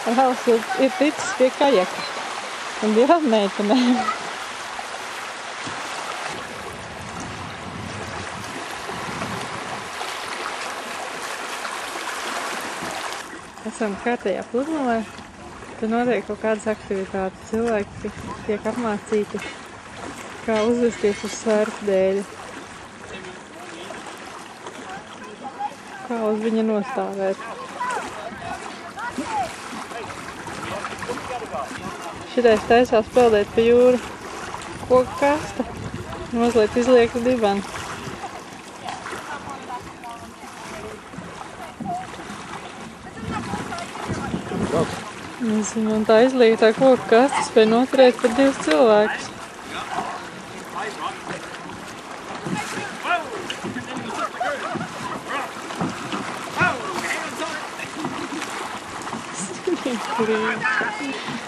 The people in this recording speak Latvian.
Rāls ir ticis pie kajaka un divām meitenēm. Esam kārtējā pludmalē. Te notiek kaut kādas aktivitātes. Cilvēki tiek apmācīti, kā uzvesties uz sērfu dēļa. Kā uz viņa nostāvēt. Šitais taisās peldēt pa jūru. Koka kasta. Mazliet izlieka dibanu. Un tā izlietā koka kasta spēja noturēt par 2 cilvēkus. Kurīgi.